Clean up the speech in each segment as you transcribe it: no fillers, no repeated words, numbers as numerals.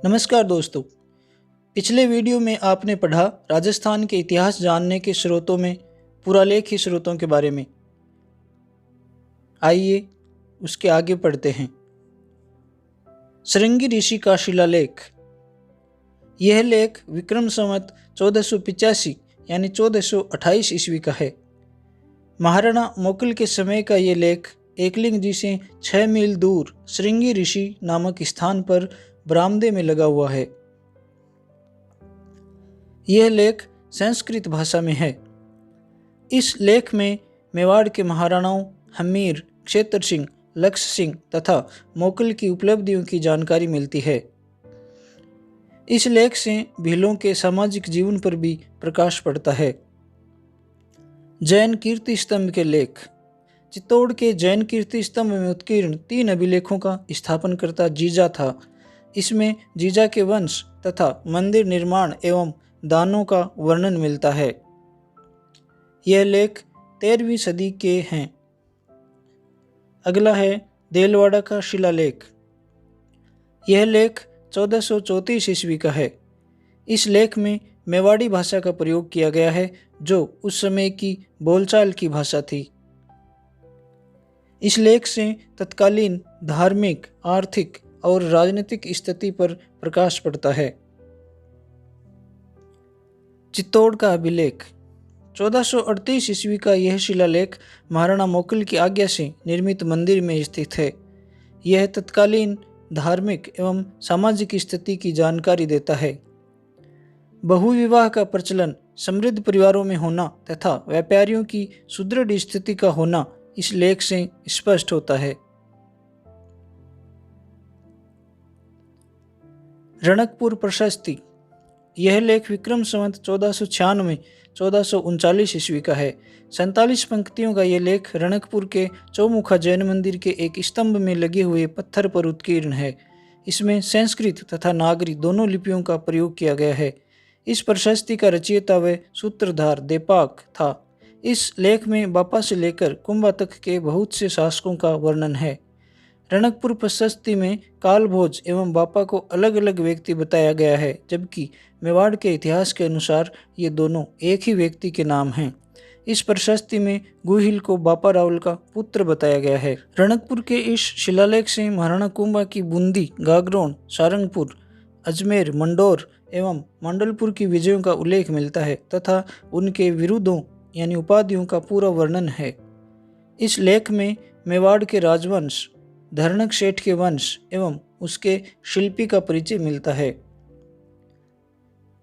नमस्कार दोस्तों। पिछले वीडियो में आपने पढ़ा राजस्थान के इतिहास जानने के स्रोतों में पुरालेखी स्रोतों के बारे में। आइए उसके आगे पढ़ते हैं। श्रृंगी ऋषि का शिलालेख। यह लेख विक्रम संवत 1485 यानी 1428 ईस्वी का है। महाराणा मोकल के समय का यह लेख एकलिंग जी से 6 मील दूर श्रृंगी ऋषि नामक स्थान पर बरामदे में लगा हुआ है। यह लेख संस्कृत भाषा में है। इस लेख में मेवाड़ के महाराणाओं हमीर, क्षेत्र सिंह, लक्ष्य सिंह तथा मोकल की उपलब्धियों की जानकारी मिलती है। इस लेख से भीलों के सामाजिक जीवन पर भी प्रकाश पड़ता है। जैन कीर्ति स्तंभ के लेख। चित्तौड़ के जैन कीर्ति स्तंभ में उत्कीर्ण 3 अभिलेखों का स्थापनकर्ता जीजा था। इसमें जीजा के वंश तथा मंदिर निर्माण एवं दानों का वर्णन मिलता है। यह लेख 13वीं सदी के हैं। अगला है देलवाड़ा का शिलालेख। यह लेख 1434 ईस्वी का है। इस लेख में मेवाड़ी भाषा का प्रयोग किया गया है, जो उस समय की बोलचाल की भाषा थी। इस लेख से तत्कालीन धार्मिक, आर्थिक और राजनीतिक स्थिति पर प्रकाश पड़ता है। चित्तौड़ का अभिलेख। 1438 ईस्वी का यह शिलालेख महाराणा मोकल की आज्ञा से निर्मित मंदिर में स्थित है। यह तत्कालीन धार्मिक एवं सामाजिक स्थिति की जानकारी देता है। बहुविवाह का प्रचलन, समृद्ध परिवारों में होना तथा व्यापारियों की सुदृढ़ स्थिति का होना इस लेख से स्पष्ट होता है। रणकपुर प्रशस्ति। यह लेख विक्रम संवत 1496 1439 ईस्वी का है। 47 पंक्तियों का यह लेख रणकपुर के चौमुखा जैन मंदिर के एक स्तंभ में लगे हुए पत्थर पर उत्कीर्ण है। इसमें संस्कृत तथा नागरी दोनों लिपियों का प्रयोग किया गया है। इस प्रशस्ति का रचयिता व सूत्रधार देपाक था। इस लेख में बापा से लेकर कुंभा तक के बहुत से शासकों का वर्णन है। रणकपुर प्रशस्ति में कालभोज एवं बापा को अलग अलग व्यक्ति बताया गया है, जबकि मेवाड़ के इतिहास के अनुसार ये दोनों एक ही व्यक्ति के नाम हैं। इस प्रशस्ति में गुहिल को बापा रावल का पुत्र बताया गया है। रणकपुर के इस शिलालेख से महाराणा कुंभा की बूंदी, गागरोन, सारंगपुर, अजमेर, मंडोर एवं मंडलपुर की विजयों का उल्लेख मिलता है तथा उनके विरुद्धों यानी उपाधियों का पूरा वर्णन है। इस लेख में मेवाड़ के राजवंश, धरणक सेठ के वंश एवं उसके शिल्पी का परिचय मिलता है।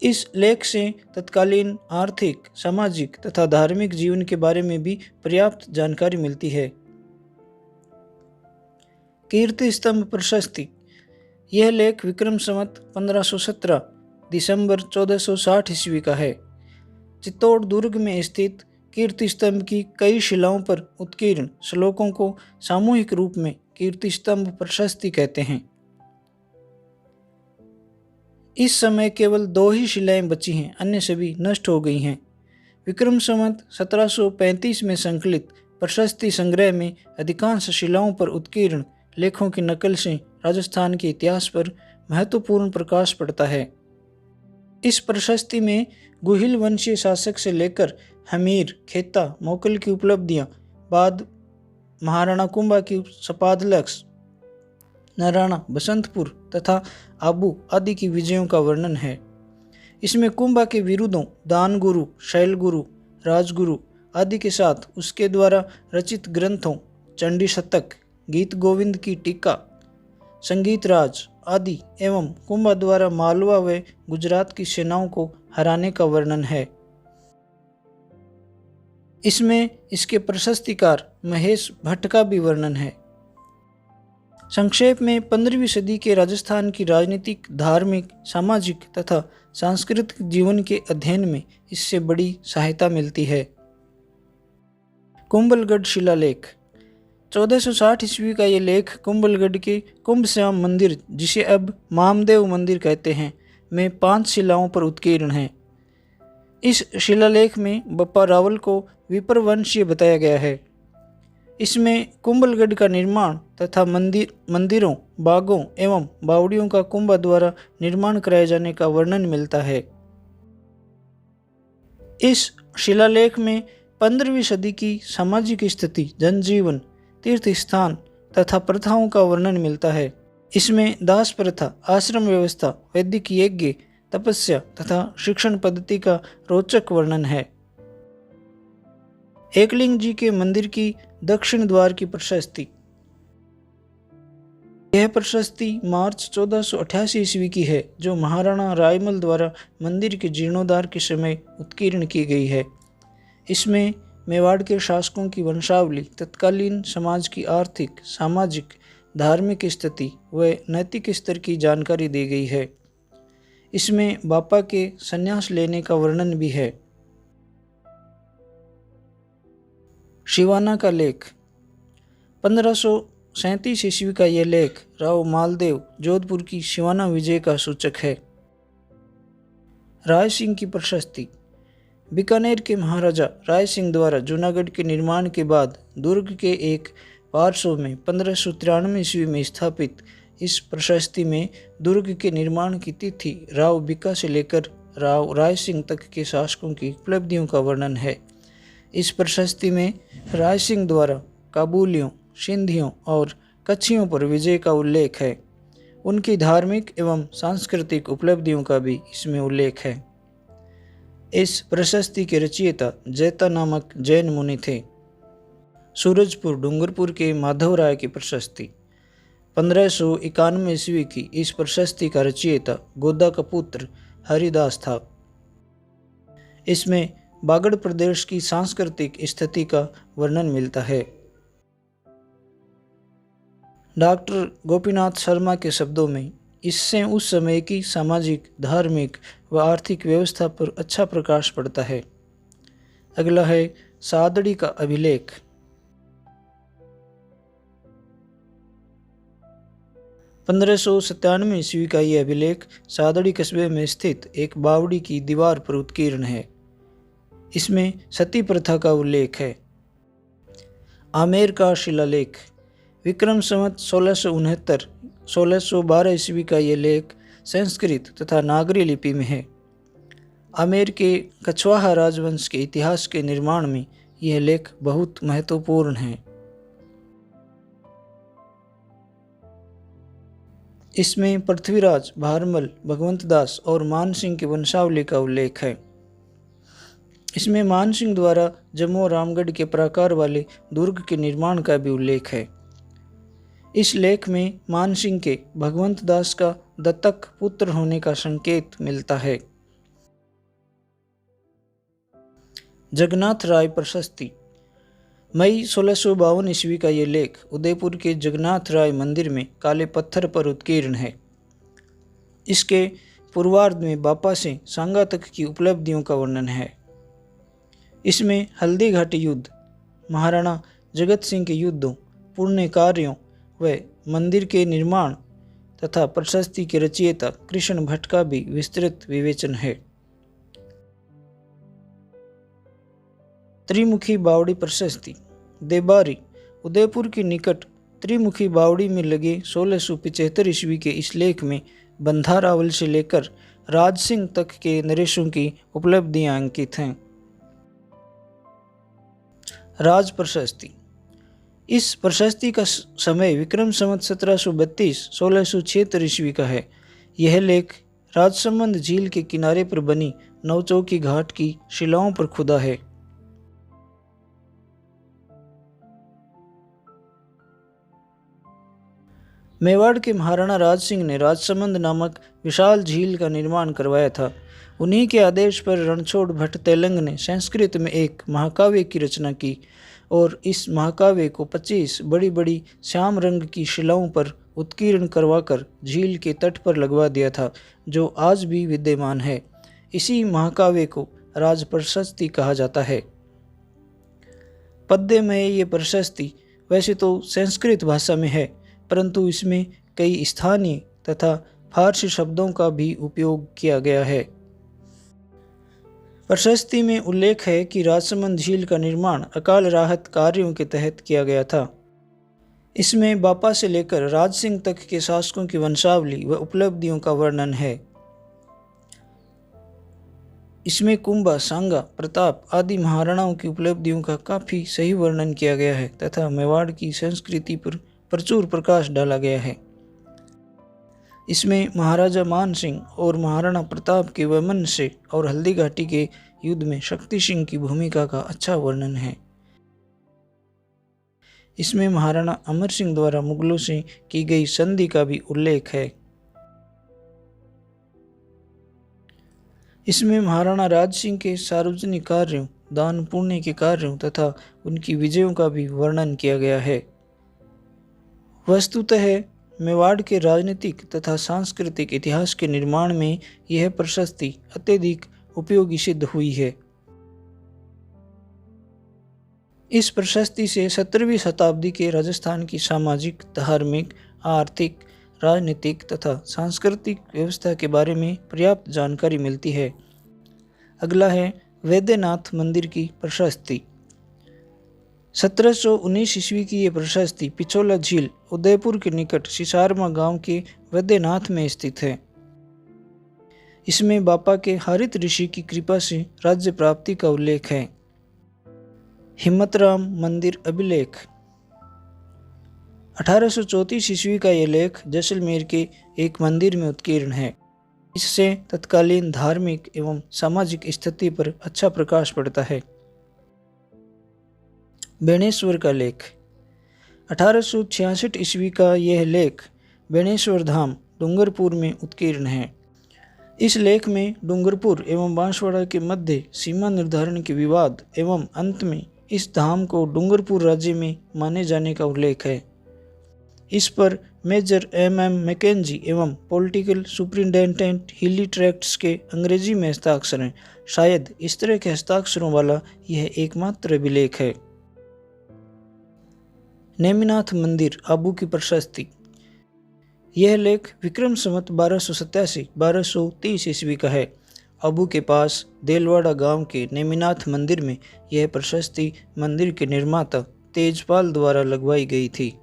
इस लेख से तत्कालीन आर्थिक, सामाजिक तथा धार्मिक जीवन के बारे में भी पर्याप्त जानकारी मिलती है। कीर्ति स्तंभ प्रशस्ति। यह लेख विक्रम संवत 1517 दिसंबर 1460 ईस्वी का है। चित्तौड़ दुर्ग में स्थित कीर्ति स्तंभ की कई शिलाओं पर उत्कीर्ण श्लोकों को सामूहिक रूप में कीर्ति स्तंभ प्रशस्ति कहते हैं। इस समय केवल 2 ही शिलाएं बची हैं, अन्य सभी नष्ट हो गई हैं। विक्रम संवत 1735 में संकलित प्रशस्ति संग्रह में अधिकांश शिलाओं पर उत्कीर्ण लेखों की नकल से राजस्थान के इतिहास पर महत्वपूर्ण प्रकाश पड़ता है। इस प्रशस्ति में गुहिल वंशीय शासक से लेकर हमीर, खेता, मोकल की उपलब्धियां, बाद महाराणा कुंभा की सपादलक्स, नारायणा, बसंतपुर तथा आबू आदि की विजयों का वर्णन है। इसमें कुंभा के विरुद्धों, दानगुरु, शैलगुरु, राजगुरु आदि के साथ उसके द्वारा रचित ग्रंथों, चंडी शतक, गीत गोविंद की टीका, संगीत राज आदि एवं कुंभा द्वारा मालवा व गुजरात की सेनाओं को हराने का वर्णन है। इसमें इसके प्रशस्तिकार महेश भट्ट का भी वर्णन है। संक्षेप में 15वीं सदी के राजस्थान की राजनीतिक, धार्मिक, सामाजिक तथा सांस्कृतिक जीवन के अध्ययन में इससे बड़ी सहायता मिलती है। कुंभलगढ़ शिलालेख। 1460 ईस्वी का ये लेख कुंभलगढ़ के कुंभश्याम मंदिर, जिसे अब मामदेव मंदिर कहते हैं, में 5 शिलाओं पर उत्कीर्ण है। इस शिलालेख में बप्पा रावल को विप्रवंशीय बताया गया है। इसमें कुंभलगढ़ का निर्माण तथा मंदिरों, बागों एवं बावड़ियों का कुंभा द्वारा निर्माण कराए जाने का वर्णन मिलता है। इस शिलालेख में 15वीं सदी की सामाजिक स्थिति, जनजीवन, तीर्थ स्थान तथा प्रथाओं का वर्णन मिलता है। इसमें दास प्रथा, आश्रम व्यवस्था, वैदिक यज्ञ, तपस्या तथा शिक्षण पद्धति का रोचक वर्णन है। एकलिंग जी के मंदिर की दक्षिण द्वार की प्रशस्ति। यह प्रशस्ति मार्च 1488 ईस्वी की है, जो महाराणा रायमल द्वारा मंदिर के जीर्णोद्धार के समय उत्कीर्ण की गई है। इसमें मेवाड़ के शासकों की वंशावली, तत्कालीन समाज की आर्थिक, सामाजिक, धार्मिक स्थिति व नैतिक स्तर की जानकारी दी गई है। इसमें बापा के संन्यास लेने का वर्णन भी है। शिवाना का लेख। 1537 ईस्वी का यह लेख राव मालदेव जोधपुर की शिवाना विजय का सूचक है। राय सिंह की प्रशस्ति। बीकानेर के महाराजा राय सिंह द्वारा जूनागढ़ के निर्माण के बाद दुर्ग के एक पार्श्व में 1593 ईस्वी में स्थापित इस प्रशस्ति में दुर्ग के निर्माण की तिथि राव बीका से लेकर राव राय सिंह तक के शासकों की उपलब्धियों का वर्णन है। इस प्रशस्ति में राय सिंह द्वारा काबुलियों, सिंधियों और कच्छियों पर विजय का उल्लेख है। उनकी धार्मिक एवं सांस्कृतिक उपलब्धियों का भी इसमें उल्लेख है। इस प्रशस्ति के रचयिता जैता नामक जैन मुनि थे। सूरजपुर डूंगरपुर के माधव राय की प्रशस्ति। 1591 ईस्वी की इस प्रशस्ति का रचयिता गोदा का पुत्र हरिदास था। इसमें बागड़ प्रदेश की सांस्कृतिक स्थिति का वर्णन मिलता है। डॉक्टर गोपीनाथ शर्मा के शब्दों में इससे उस समय की सामाजिक, धार्मिक व आर्थिक व्यवस्था पर अच्छा प्रकाश पड़ता है। अगला है सादड़ी का अभिलेख। 1597 ईस्वी का यह अभिलेख सादड़ी कस्बे में स्थित एक बावड़ी की दीवार पर उत्कीर्ण है। इसमें सती प्रथा का उल्लेख है। आमेर का शिलालेख। विक्रम संवत 1612 ईस्वी का यह लेख संस्कृत तथा नागरी लिपि में है। आमेर के कछवाहा राजवंश के इतिहास के निर्माण में यह लेख बहुत महत्वपूर्ण है। इसमें पृथ्वीराज, भारमल, भगवंत दास और मान सिंह की वंशावली का उल्लेख है। इसमें मान सिंह द्वारा जम्मू और रामगढ़ के प्राकार वाले दुर्ग के निर्माण का भी उल्लेख है। इस लेख में मान सिंह के भगवंत दास का दत्तक पुत्र होने का संकेत मिलता है। जगन्नाथ राय प्रशस्ति। मई 1652 ईस्वी का यह लेख उदयपुर के जगन्नाथ राय मंदिर में काले पत्थर पर उत्कीर्ण है। इसके पूर्वार्ध में बापा से सांगा तक की उपलब्धियों का वर्णन है। इसमें हल्दी घाटी युद्ध, महाराणा जगत सिंह के युद्धों, पुण्य कार्यों व मंदिर के निर्माण तथा प्रशस्ति के रचयिता कृष्ण भट्ट का भी विस्तृत विवेचन है। त्रिमुखी बावड़ी प्रशस्ति। देबारी उदयपुर के निकट त्रिमुखी बावड़ी में लगे 1675 ईस्वी के इस लेख में बंधारावल से लेकर राज सिंह तक के नरेशों की उपलब्धियां अंकित हैं। राज प्रशस्ति। इस प्रशस्ति का समय विक्रम संवत 1732-1676 ईस्वी का है। यह लेख राजसमंद झील के किनारे पर बनी नवचौकी घाट की शिलाओं पर खुदा है। मेवाड़ के महाराणा राज सिंह ने राजसमंद नामक विशाल झील का निर्माण करवाया था। उन्हीं के आदेश पर रणछोड़ भट्ट तेलंग ने संस्कृत में एक महाकाव्य की रचना की और इस महाकाव्य को 25 बड़ी बड़ी श्याम रंग की शिलाओं पर उत्कीर्ण करवाकर झील के तट पर लगवा दिया था, जो आज भी विद्यमान है। इसी महाकाव्य को राज प्रशस्ति कहा जाता है। पद्य में ये प्रशस्ति वैसे तो संस्कृत भाषा में है, परंतु इसमें कई स्थानीय तथा फारसी शब्दों का भी उपयोग किया गया है। प्रशस्ति में उल्लेख है कि राजसमंद झील का निर्माण अकाल राहत कार्यों के तहत किया गया था। इसमें बापा से लेकर राज सिंह तक के शासकों की वंशावली व उपलब्धियों का वर्णन है। इसमें कुंभा, सांगा, प्रताप आदि महाराणाओं की उपलब्धियों का काफ़ी सही वर्णन किया गया है तथा मेवाड़ की संस्कृति पर प्रचुर प्रकाश डाला गया है। इसमें महाराजा मान सिंह और महाराणा प्रताप के वमन से और हल्दी घाटी के युद्ध में शक्ति सिंह की भूमिका का अच्छा वर्णन है। इसमें महाराणा अमर सिंह द्वारा मुगलों से की गई संधि का भी उल्लेख है। इसमें महाराणा राज सिंह के सार्वजनिक कार्यों, दान पुण्य के कार्यों तथा उनकी विजयों का भी वर्णन किया गया है। वस्तुतः मेवाड़ के राजनीतिक तथा सांस्कृतिक इतिहास के निर्माण में यह प्रशस्ति अत्यधिक उपयोगी सिद्ध हुई है। इस प्रशस्ति से 17वीं शताब्दी के राजस्थान की सामाजिक, धार्मिक, आर्थिक, राजनीतिक तथा सांस्कृतिक व्यवस्था के बारे में पर्याप्त जानकारी मिलती है। अगला है वैद्यनाथ मंदिर की प्रशस्ति। 1719 ईस्वी की ये प्रशस्ति पिछोला झील, उदयपुर के निकट सिसारमा गांव के वैद्यनाथ में स्थित है। इसमें बापा के हरित ऋषि की कृपा से राज्य प्राप्ति का उल्लेख है। हिम्मतराम मंदिर अभिलेख। 1834 ईस्वी का यह लेख जैसलमेर के एक मंदिर में उत्कीर्ण है। इससे तत्कालीन धार्मिक एवं सामाजिक स्थिति पर अच्छा प्रकाश पड़ता है। बेणेश्वर का लेख। 1866 ईस्वी का यह लेख बेणेश्वर धाम डूंगरपुर में उत्कीर्ण है। इस लेख में डूंगरपुर एवं बांसवाड़ा के मध्य सीमा निर्धारण के विवाद एवं अंत में इस धाम को डूंगरपुर राज्य में माने जाने का उल्लेख है। इस पर मेजर MM मैकेंजी एवं पॉलिटिकल सुपरिटेंडेंट हिली ट्रैक्ट्स के अंग्रेजी में हस्ताक्षर हैं। शायद इस तरह के हस्ताक्षरों वाला यह एकमात्र अभिलेख है। नेमिनाथ मंदिर आबू की प्रशस्ति। यह लेख विक्रम संवत 1287-1230 ईस्वी का है। आबू के पास देलवाड़ा गांव के नेमिनाथ मंदिर में यह प्रशस्ति मंदिर के निर्माता तेजपाल द्वारा लगवाई गई थी।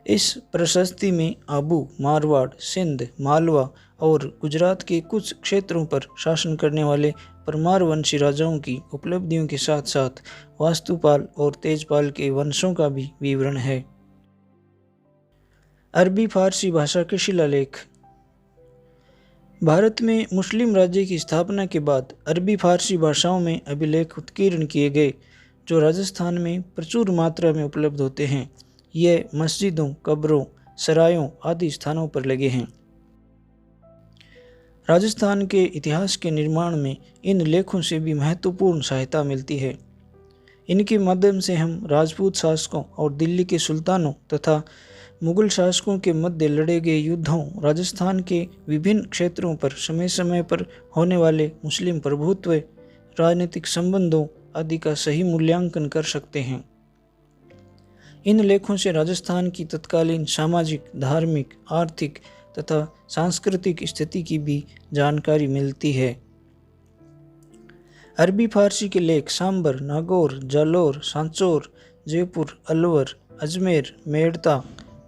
इस प्रशस्ति में आबू, मारवाड़, सिंध, मालवा और गुजरात के कुछ क्षेत्रों पर शासन करने वाले परमार वंशी राजाओं की उपलब्धियों के साथ साथ वास्तुपाल और तेजपाल के वंशों का भी विवरण है। अरबी फारसी भाषा के शिलालेख। भारत में मुस्लिम राज्य की स्थापना के बाद अरबी फारसी भाषाओं में अभिलेख उत्कीर्ण किए गए, जो राजस्थान में प्रचुर मात्रा में उपलब्ध होते हैं। ये मस्जिदों, कब्रों, सरायों आदि स्थानों पर लगे हैं। राजस्थान के इतिहास के निर्माण में इन लेखों से भी महत्वपूर्ण सहायता मिलती है। इनके माध्यम से हम राजपूत शासकों और दिल्ली के सुल्तानों तथा मुगल शासकों के मध्य लड़े गए युद्धों, राजस्थान के विभिन्न क्षेत्रों पर समय समय पर होने वाले मुस्लिम प्रभुत्व, राजनीतिक संबंधों आदि का सही मूल्यांकन कर सकते हैं। इन लेखों से राजस्थान की तत्कालीन सामाजिक, धार्मिक, आर्थिक तथा सांस्कृतिक स्थिति की भी जानकारी मिलती है। अरबी फारसी के लेख सांबर, नागौर, जालौर, सांचौर, जयपुर, अलवर, अजमेर, मेड़ता,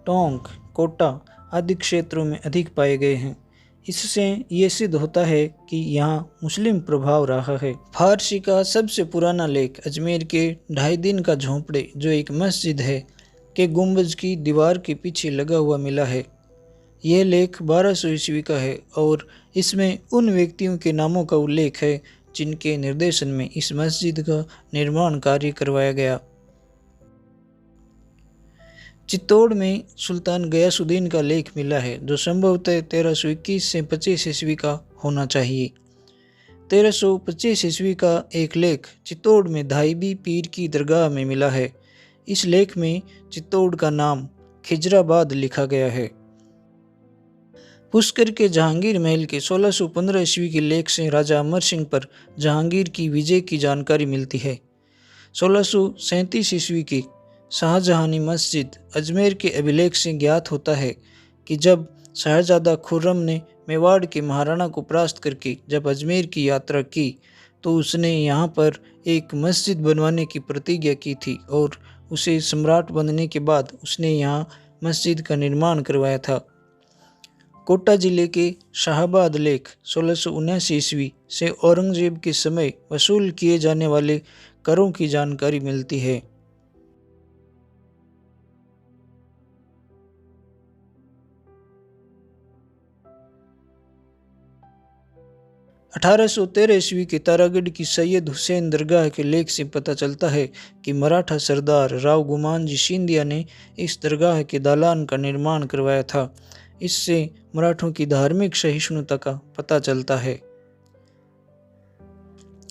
टोंक, कोटा आदि क्षेत्रों में अधिक पाए गए हैं। इससे ये सिद्ध होता है कि यहाँ मुस्लिम प्रभाव रहा है। फारसी का सबसे पुराना लेख अजमेर के 2.5 दिन का झोंपड़े, जो एक मस्जिद है, के गुंबज की दीवार के पीछे लगा हुआ मिला है। यह लेख 1200 ईस्वी का है और इसमें उन व्यक्तियों के नामों का उल्लेख है जिनके निर्देशन में इस मस्जिद का निर्माण कार्य करवाया गया। चित्तौड़ में सुल्तान गयासुद्दीन का लेख मिला है, जो संभवतः 1321 से 25 ईस्वी का होना चाहिए। 1325 ईस्वी का एक लेख चित्तौड़ में धाईबी पीर की दरगाह में मिला है। इस लेख में चित्तौड़ का नाम खिजराबाद लिखा गया है। पुष्कर के जहांगीर महल के 1615 ईस्वी के लेख से राजा अमर सिंह पर जहांगीर की विजय की जानकारी मिलती है। 1637 ईस्वी की शाहजहानी मस्जिद अजमेर के अभिलेख से ज्ञात होता है कि जब शहजादा खुर्रम ने मेवाड़ के महाराणा को परास्त करके जब अजमेर की यात्रा की, तो उसने यहाँ पर एक मस्जिद बनवाने की प्रतिज्ञा की थी और उसे सम्राट बनने के बाद उसने यहाँ मस्जिद का निर्माण करवाया था। कोटा जिले के शाहबाद लेक 1679 ईस्वी से औरंगजेब के समय वसूल किए जाने वाले करों की जानकारी मिलती है। 1813 ईस्वी के तारागढ़ की सैयद हुसैन दरगाह के लेख से पता चलता है कि मराठा सरदार राव गुमानजी सिंधिया ने इस दरगाह के दालान का निर्माण करवाया था। इससे मराठों की धार्मिक सहिष्णुता का पता चलता है।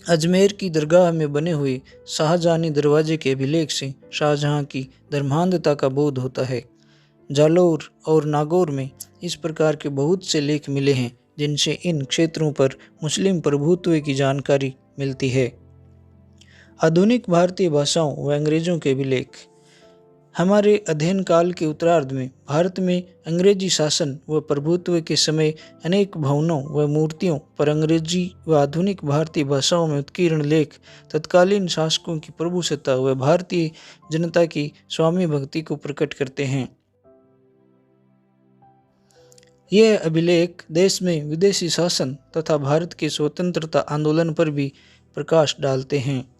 अजमेर की दरगाह में बने हुए शाहजहानी दरवाजे के अभिलेख से शाहजहां की धर्मांधता का बोध होता है। जालौर और नागौर में इस प्रकार के बहुत से लेख मिले हैं जिनसे इन क्षेत्रों पर मुस्लिम प्रभुत्व की जानकारी मिलती है। आधुनिक भारतीय भाषाओं व अंग्रेजों के अभिलेख। हमारे अध्ययन काल के उत्तरार्ध में भारत में अंग्रेजी शासन व प्रभुत्व के समय अनेक भवनों व मूर्तियों पर अंग्रेजी व आधुनिक भारतीय भाषाओं में उत्कीर्ण लेख तत्कालीन शासकों की प्रभुसत्ता व भारतीय जनता की स्वामी भक्ति को प्रकट करते हैं। यह अभिलेख देश में विदेशी शासन तथा भारत के स्वतंत्रता आंदोलन पर भी प्रकाश डालते हैं।